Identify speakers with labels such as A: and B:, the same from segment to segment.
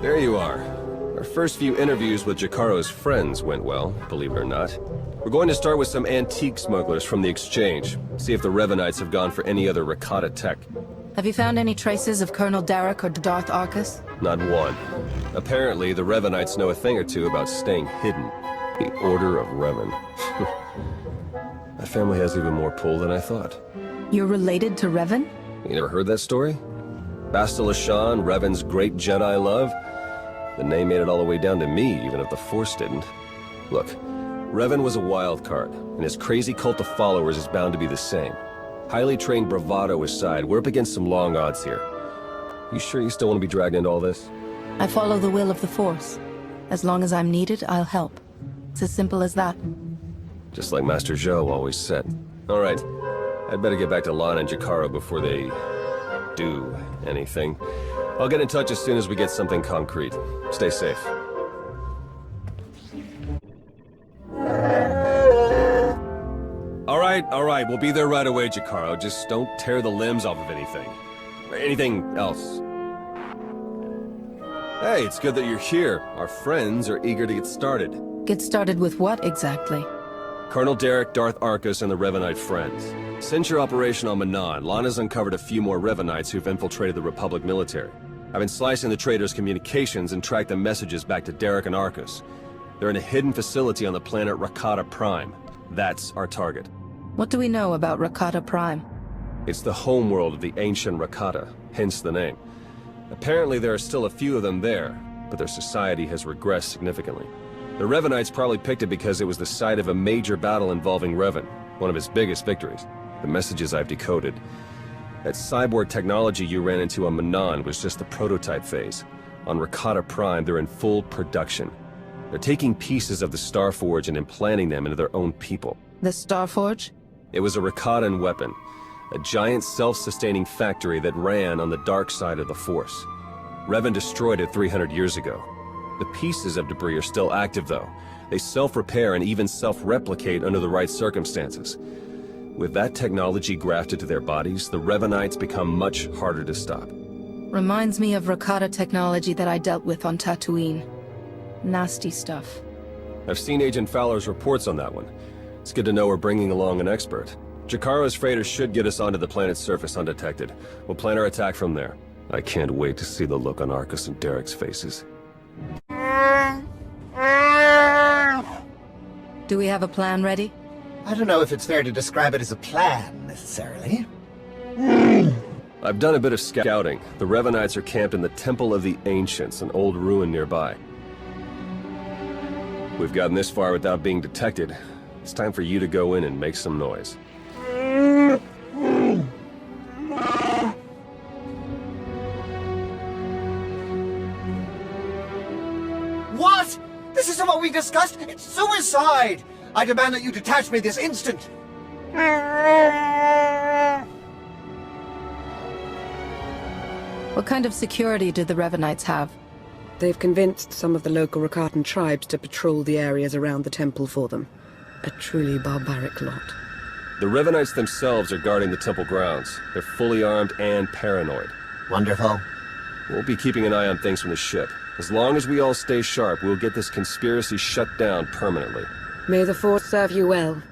A: There you are. Our first few interviews with Jakaro's friends went well, believe it or not. We're going to start with some antique smugglers from the exchange, see if the Revanites have gone for any other Rakata tech.
B: Have you found any traces of Colonel Darok or Darth Arkous?
A: Not one. Apparently, the Revanites know a thing or two about staying hidden. The Order of Revan. My family has even more pull than I thought.
B: You're related to Revan?
A: You never heard that story? Barsen'thor Shan, Revan's great Jedi love? The name made it all the way down to me, even if the Force didn't. Look, Revan was a wild card, and his crazy cult of followers is bound to be the same. Highly trained bravado aside, we're up against some long odds here. You sure you still want to be dragged into all this?
B: I follow the will of the Force. As long as I'm needed, I'll help. It's as simple as that.
A: Just like Master Zhou always said. All right, I'd better get back to Lana and Jakaro before they do anything. I'll get in touch as soon as we get something concrete. Stay safe. All right, we'll be there right away, Jakaro. Just don't tear the limbs off of anything. Or anything else. Hey, it's good that you're here. Our friends are eager to get started.
B: Get started with what exactly?
A: Colonel Darok, Darth Arkous, and the Revanite friends. Since your operation on Manaan, Lana's uncovered a few more Revanites who've infiltrated the Republic military. I've been slicing the traitors' communications and tracked the messages back to Darok and Arkous. They're in a hidden facility on the planet Rakata Prime. That's our target.
B: What do we know about Rakata Prime?
A: It's the homeworld of the ancient Rakata, hence the name. Apparently there are still a few of them there, but their society has regressed significantly. The Revanites probably picked it because it was the site of a major battle involving Revan, one of his biggest victories. The messages I've decoded. That cyborg technology you ran into on Manaan was just the prototype phase. On Rakata Prime, they're in full production. They're taking pieces of the Starforge and implanting them into their own people.
B: The Starforge?
A: It was a Rakatan weapon. A giant self-sustaining factory that ran on the dark side of the Force. Revan destroyed it 300 years ago. The pieces of debris are still active, though. They self-repair and even self-replicate under the right circumstances. With that technology grafted to their bodies, the Revanites become much harder to stop.
B: Reminds me of Rakata technology that I dealt with on Tatooine. Nasty stuff.
A: I've seen Agent Fowler's reports on that one. It's good to know we're bringing along an expert. Jakaro's freighters should get us onto the planet's surface undetected. We'll plan our attack from there. I can't wait to see the look on Arkous and Darok's faces.
B: Do we have a plan ready?
C: I don't know if it's fair to describe it as a plan, necessarily.
A: I've done a bit of scouting. The Revanites are camped in the Temple of the Ancients, an old ruin nearby. We've gotten this far without being detected. It's time for you to go in and make some noise.
C: What? This isn't what we discussed! It's suicide! I demand that you detach me this instant!
B: What kind of security do the Revanites have?
D: They've convinced some of the local Rakatan tribes to patrol the areas around the temple for them. A truly barbaric lot.
A: The Revanites themselves are guarding the temple grounds. They're fully armed and paranoid.
C: Wonderful.
A: We'll be keeping an eye on things from the ship. As long as we all stay sharp, we'll get this conspiracy shut down permanently.
D: May the Force serve you well.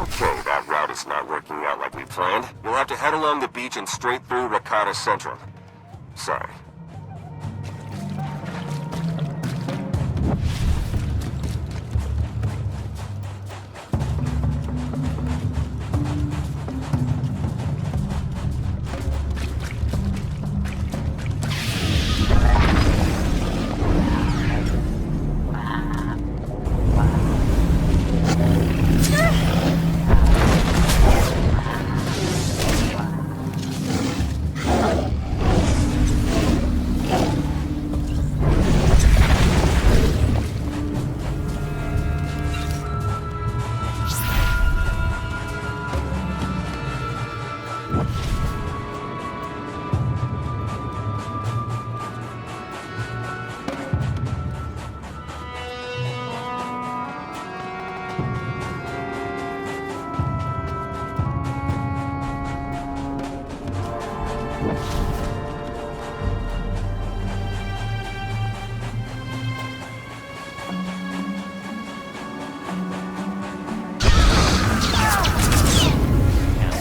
E: Okay, that route is not working out like we planned. You'll have to head along the beach and straight through Rakata Central. Sorry.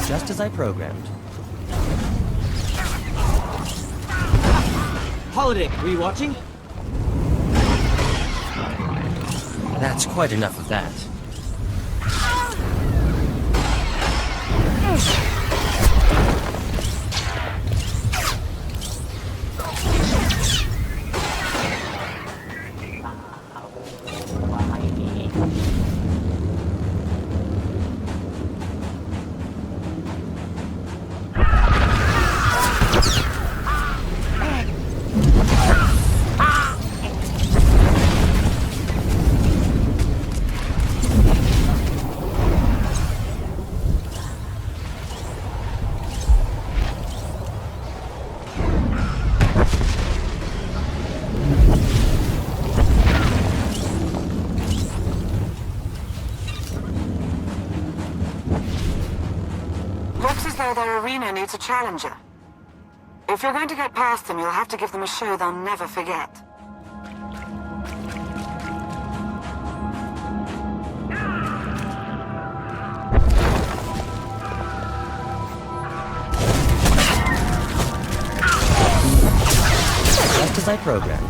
F: Just as I programmed. Holiday, were you watching? That's quite enough of that.
G: Their arena needs a challenger. If you're going to get past them, you'll have to give them a show they'll never forget.
F: Just as I programmed.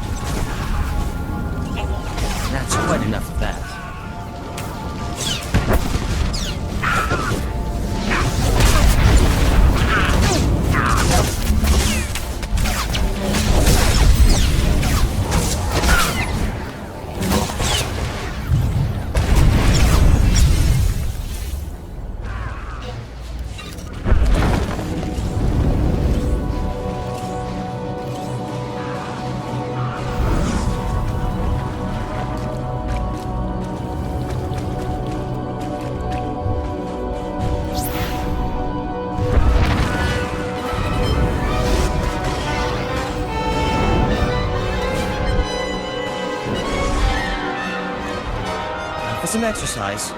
F: That's quite enough of that. Some exercise.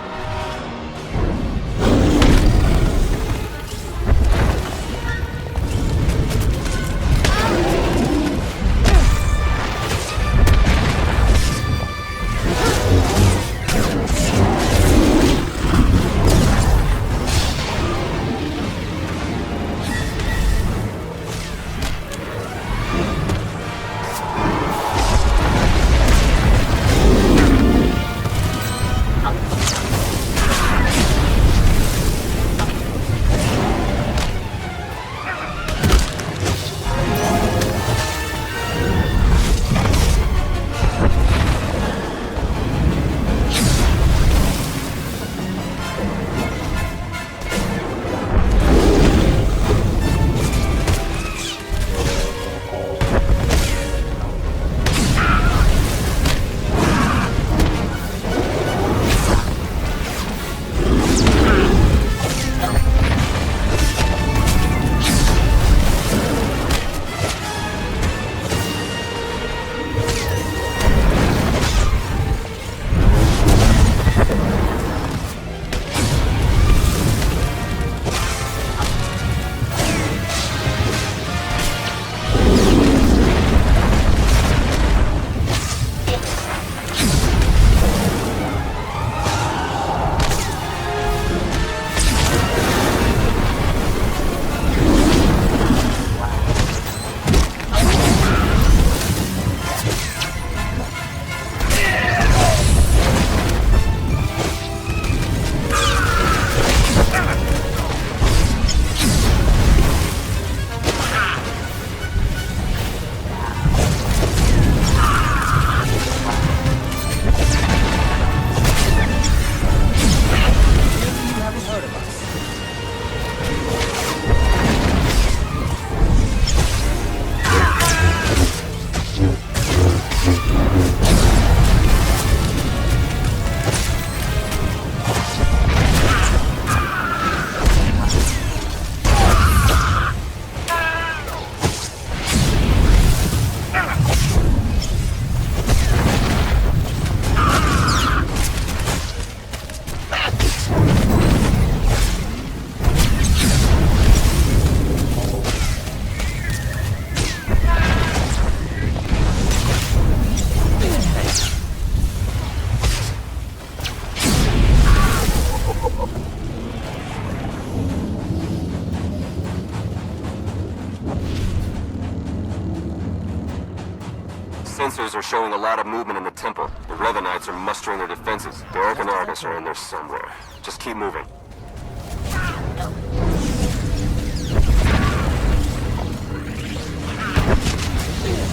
E: Sensors are showing a lot of movement in the temple. The Revanites are mustering their defenses. Darok and Arkous are in there somewhere. Just keep moving.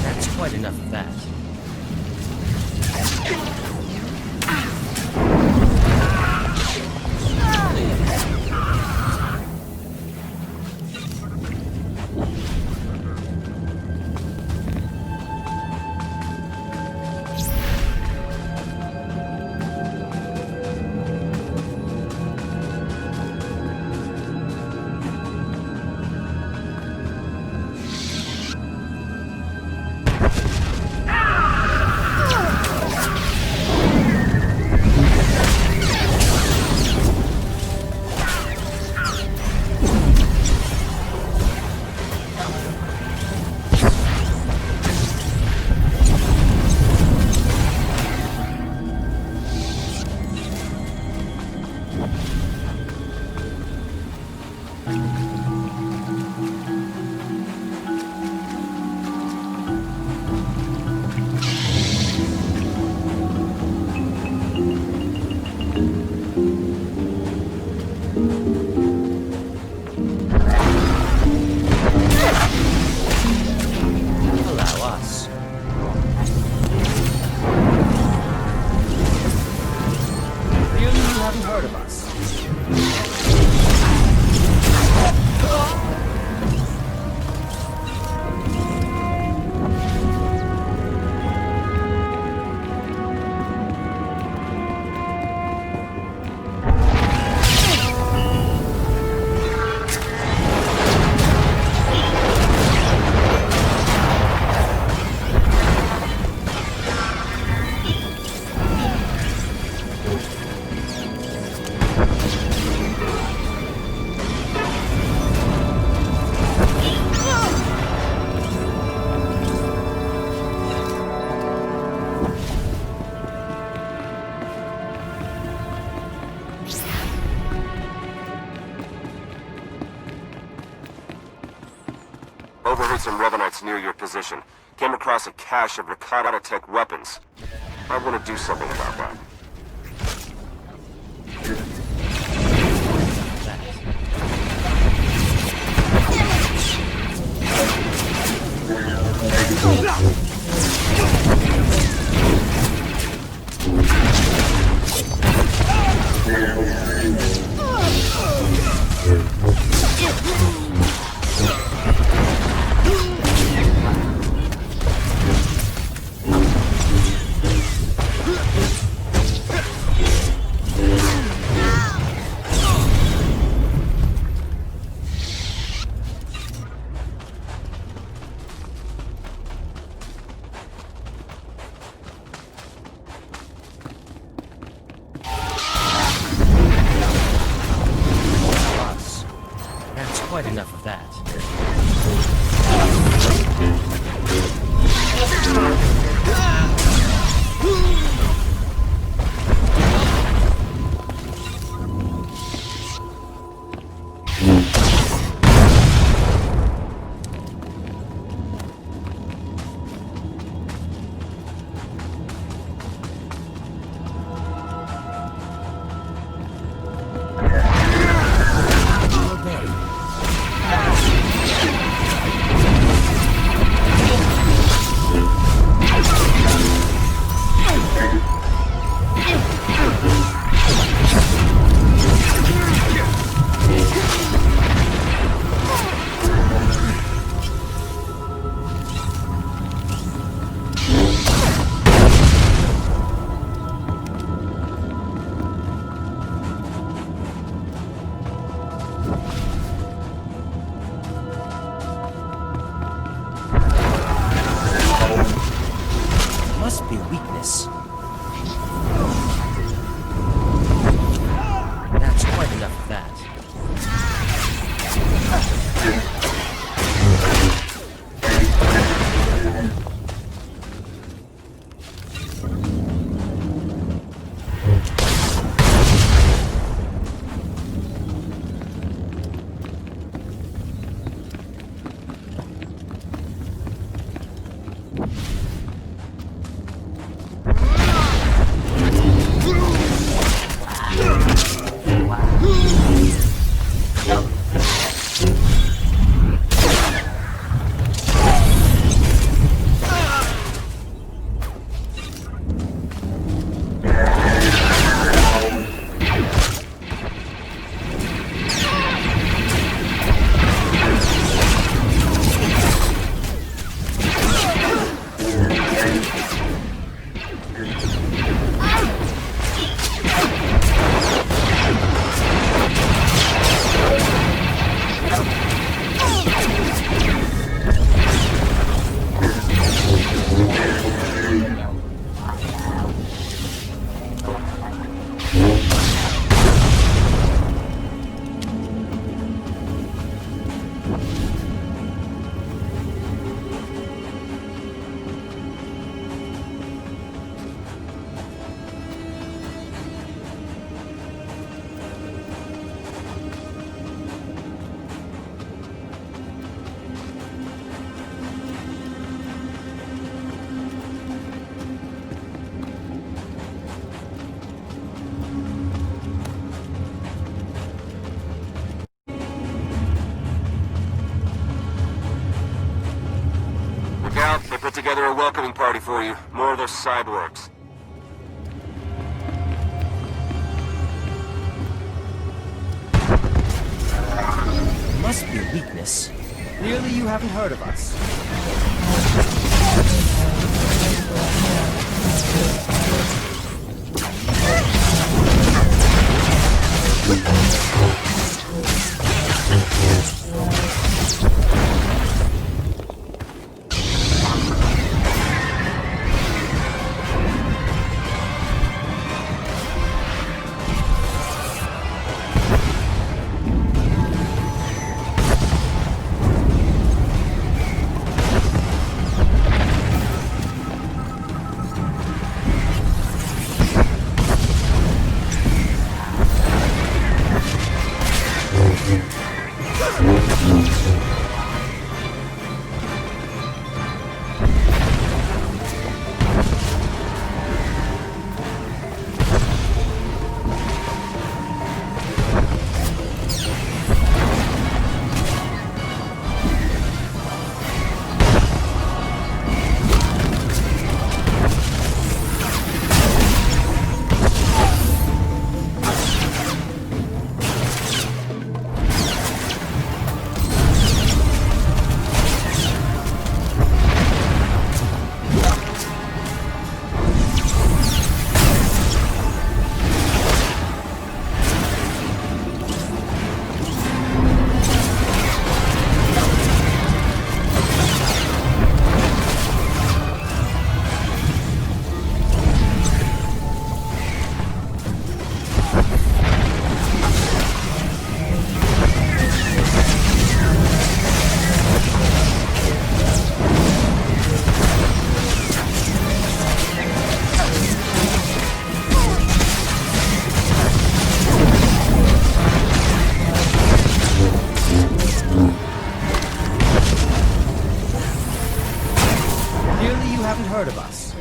F: That's quite enough of that.
E: Overheard some Revanites near your position. Came across a cache of Rakata tech weapons. I want to do something about that.
F: Quite enough of that. Must be weakness. That's quite enough of that.
E: out, they put together a welcoming party for you. More of those cyborgs.
F: Must be a weakness.
C: Clearly you haven't heard of us. Heard of us.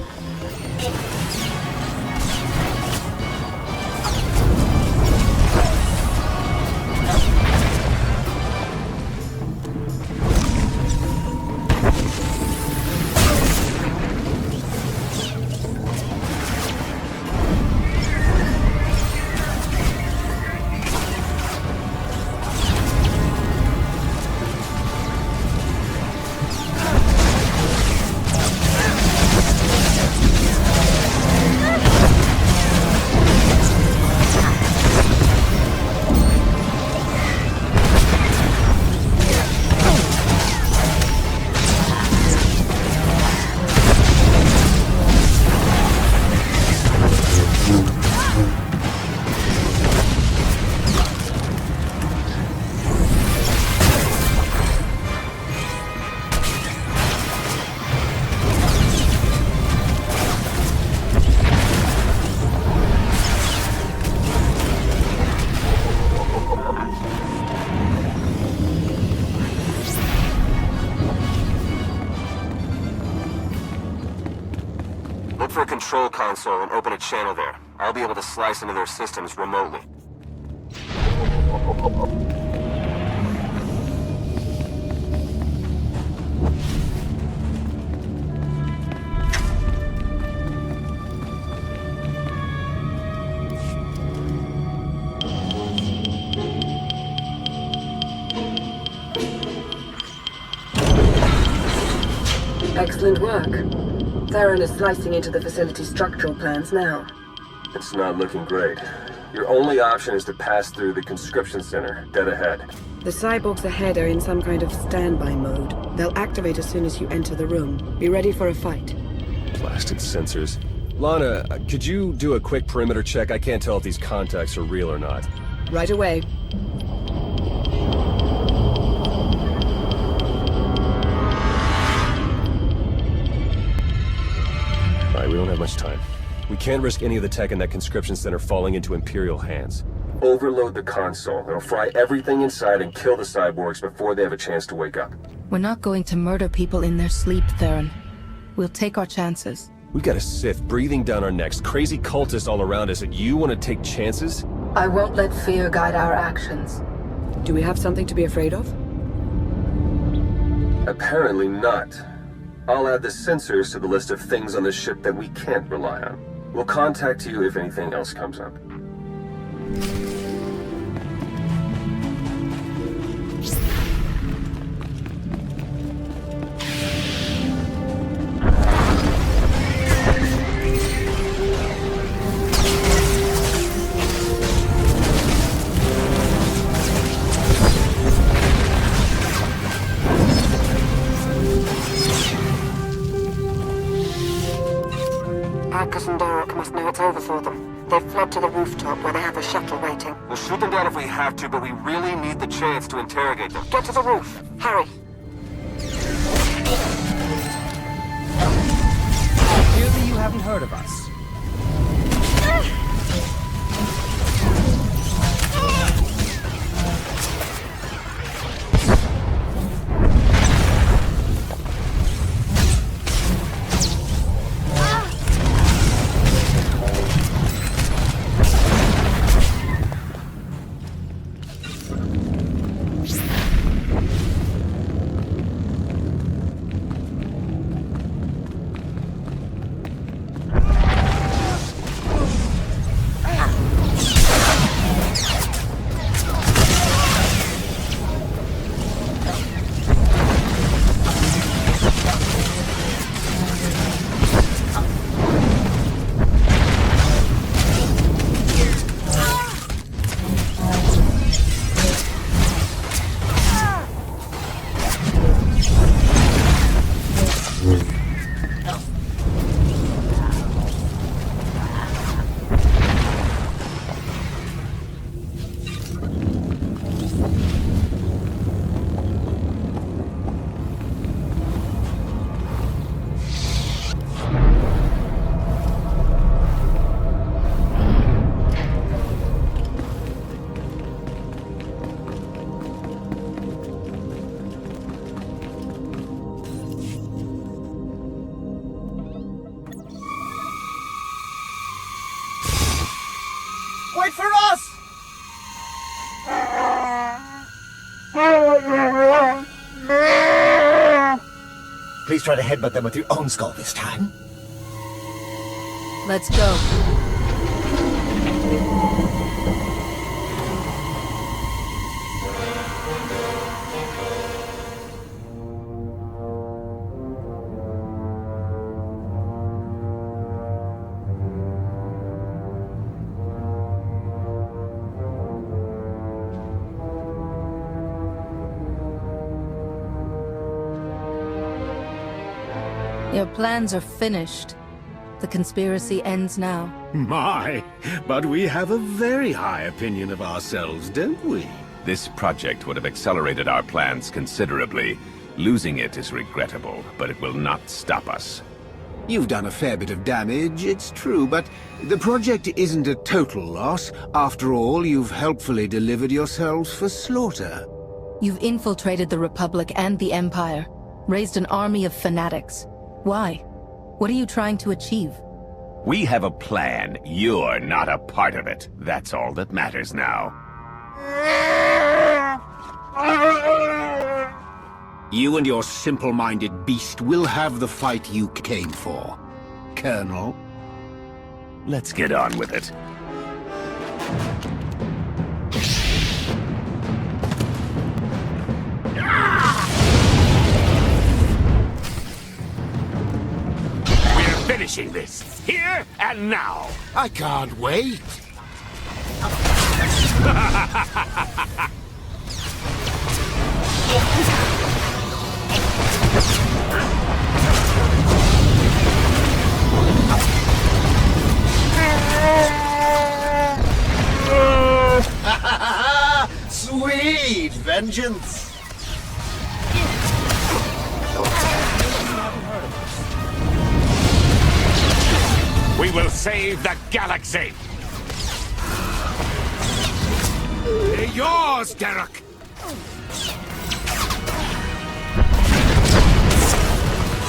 E: Look for a control console and open a channel there. I'll be able to slice into their systems remotely.
D: Excellent work. Theron is slicing into the facility's structural plans now.
A: It's not looking great. Your only option is to pass through the conscription center, dead ahead.
D: The cyborgs ahead are in some kind of standby mode. They'll activate as soon as you enter the room. Be ready for a fight.
A: Blasted sensors. Lana, could you do a quick perimeter check? I can't tell if these contacts are real or not.
D: Right away.
A: We don't have much time. We can't risk any of the tech in that conscription center falling into Imperial hands. Overload the console. It'll fry everything inside and kill the cyborgs before they have a chance to wake up.
B: We're not going to murder people in their sleep, Theron. We'll take our chances.
A: We've got a Sith breathing down our necks, crazy cultists all around us, and you want to take chances?
B: I won't let fear guide our actions.
D: Do we have something to be afraid of?
A: Apparently not. I'll add the sensors to the list of things on the ship that we can't rely on. We'll contact you if anything else comes up.
G: Arkous and Darok must know it's over for them. They've fled to the rooftop where they have a shuttle waiting.
E: We'll shoot them down if we have to, but we really need the chance to interrogate them.
G: Get to the roof. Hurry.
F: Clearly you haven't heard of us.
C: Wait for us! Please try to headbutt them with your own skull this time.
B: Let's go. Your plans are finished. The conspiracy ends now.
H: My, but we have a very high opinion of ourselves, don't we?
I: This project would have accelerated our plans considerably. Losing it is regrettable, but it will not stop us.
H: You've done a fair bit of damage, it's true, but the project isn't a total loss. After all, you've helpfully delivered yourselves for slaughter.
B: You've infiltrated the Republic and the Empire, raised an army of fanatics. Why? What are you trying to achieve?
I: We have a plan. You're not a part of it. That's all that matters now.
H: You and your simple-minded beast will have the fight you came for, Colonel.
I: Let's get on with it. We're finishing this, here and now.
H: I can't wait.
C: Sweet vengeance!
I: We will save the galaxy!
H: They're yours, Darok!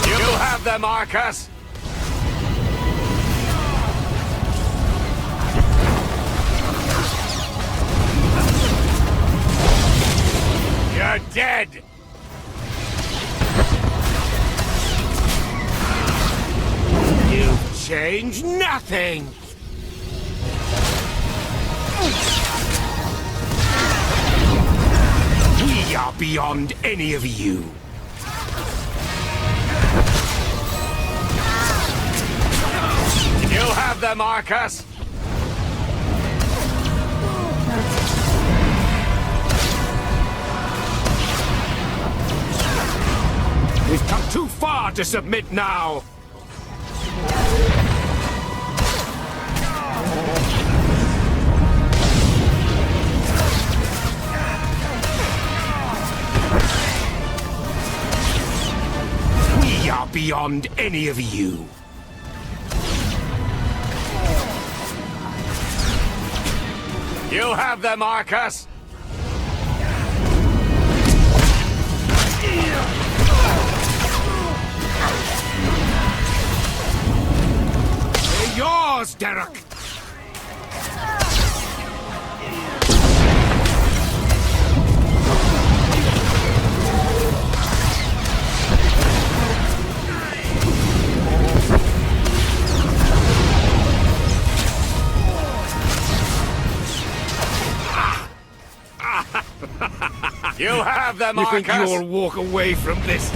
I: You have them, Arkous! You're dead!
J: change nothing! We are beyond any of you. You have them, Arkous! We've come too far to submit now! We are beyond any of you. You have them, Arkous! They're yours, Darok! You have them, Arkous! You think you'll walk away from this?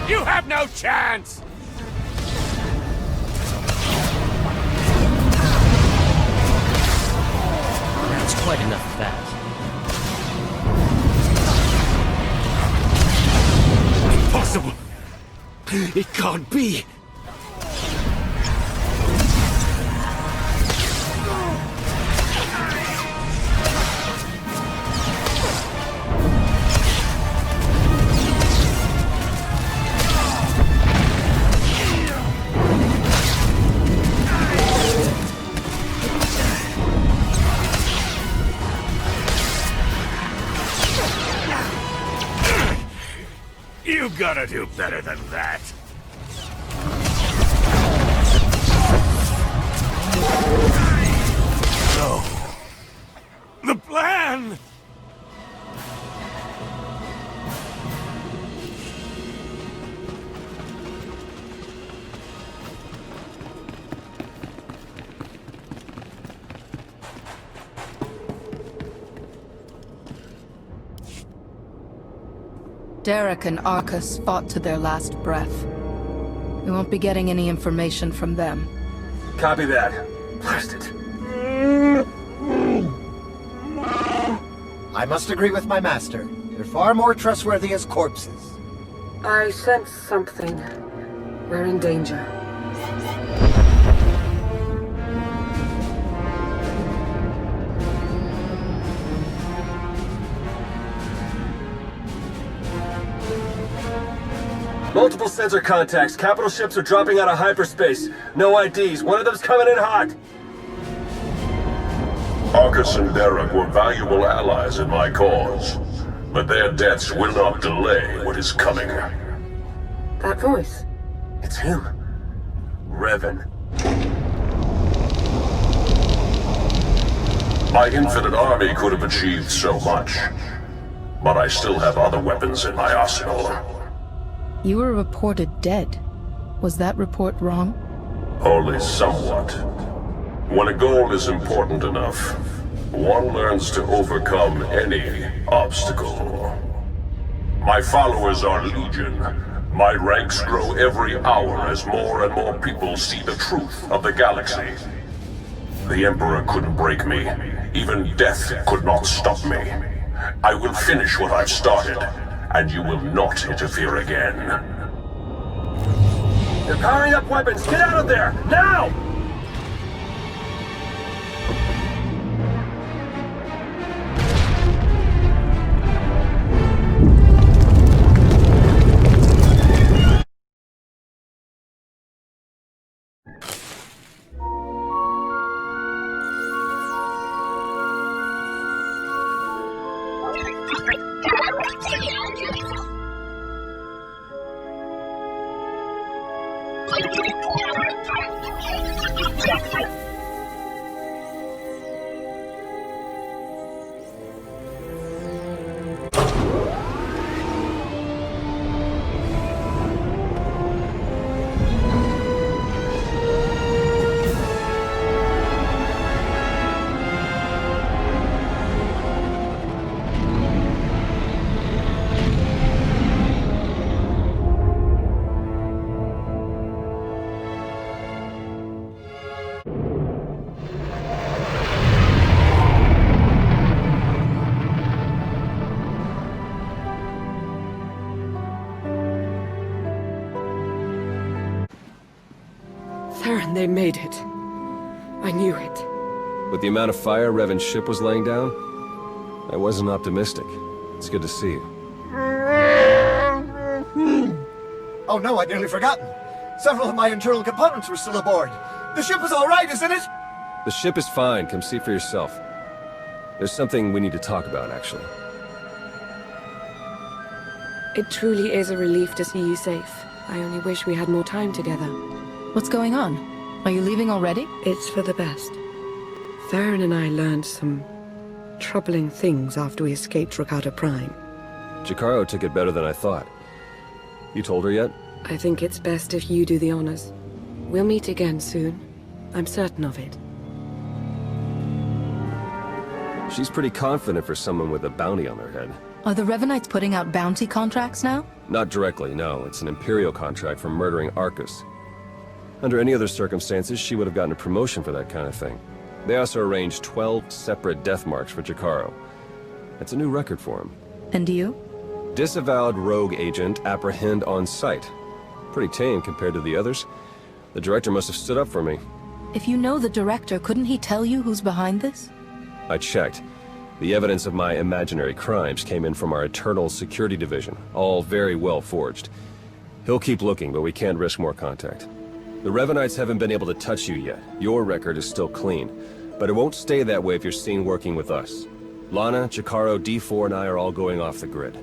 J: You have no chance!
F: That's quite enough of that.
J: Impossible! It can't be! You gotta do better than that. No. The plan!
B: Darok and Arkous fought to their last breath. We won't be getting any information from them.
A: Copy that. Blast it.
C: I must agree with my master. They're far more trustworthy as corpses.
D: I sense something. We're in danger.
A: Multiple sensor contacts. Capital ships are dropping out of hyperspace. No IDs. One of them's coming in hot.
K: Arkous and Darok were valuable allies in my cause, but their deaths will not delay what is coming.
D: That voice.
A: It's him. Revan.
K: My infinite army could have achieved so much, but I still have other weapons in my arsenal.
B: You were reported dead. Was that report wrong?
K: Only somewhat. When a goal is important enough, one learns to overcome any obstacle. My followers are legion. My ranks grow every hour as more and more people see the truth of the galaxy. The Emperor couldn't break me. Even death could not stop me. I will finish what I've started, and you will not interfere again.
A: They're powering up weapons! Get out of there! Now!
D: Theron, they made it. I knew it.
A: With the amount of fire Revan's ship was laying down, I wasn't optimistic. It's good to see you.
C: Oh no, I'd nearly forgotten. Several of my internal components were still aboard. The ship is all right, isn't it?
A: The ship is fine. Come see for yourself. There's something we need to talk about, actually.
D: It truly is a relief to see you safe. I only wish we had more time together.
B: What's going on? Are you leaving already?
D: It's for the best. Theron and I learned some troubling things after we escaped Rakata Prime.
A: Jakaro took it better than I thought. You told her yet?
D: I think it's best if you do the honors. We'll meet again soon. I'm certain of it.
A: She's pretty confident for someone with a bounty on their head.
B: Are the Revanites putting out bounty contracts now?
A: Not directly, no. It's an Imperial contract for murdering Arkous. Under any other circumstances, she would have gotten a promotion for that kind of thing. They also arranged 12 separate death marks for Jakaro. That's a new record for him.
B: And you?
A: Disavowed rogue agent apprehend on sight. Pretty tame compared to the others. The director must have stood up for me.
B: If you know the director, couldn't he tell you who's behind this?
A: I checked. The evidence of my imaginary crimes came in from our Eternal Security Division, all very well forged. He'll keep looking, but we can't risk more contact. The Revanites haven't been able to touch you yet. Your record is still clean, but it won't stay that way if you're seen working with us. Lana, Jakaro, D4, and I are all going off the grid.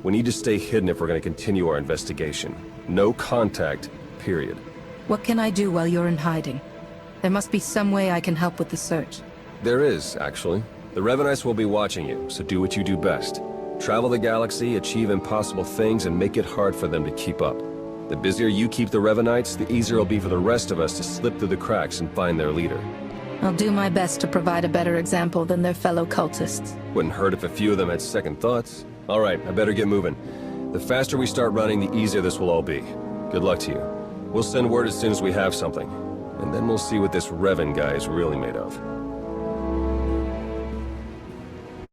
A: We need to stay hidden if we're going to continue our investigation. No contact, period.
B: What can I do while you're in hiding? There must be some way I can help with the search.
A: There is, actually. The Revanites will be watching you, so do what you do best. Travel the galaxy, achieve impossible things, and make it hard for them to keep up. The busier you keep the Revanites, the easier it'll be for the rest of us to slip through the cracks and find their leader.
B: I'll do my best to provide a better example than their fellow cultists.
A: Wouldn't hurt if a few of them had second thoughts. All right, I better get moving. The faster we start running, the easier this will all be. Good luck to you. We'll send word as soon as we have something. And then we'll see what this Revan guy is really made of.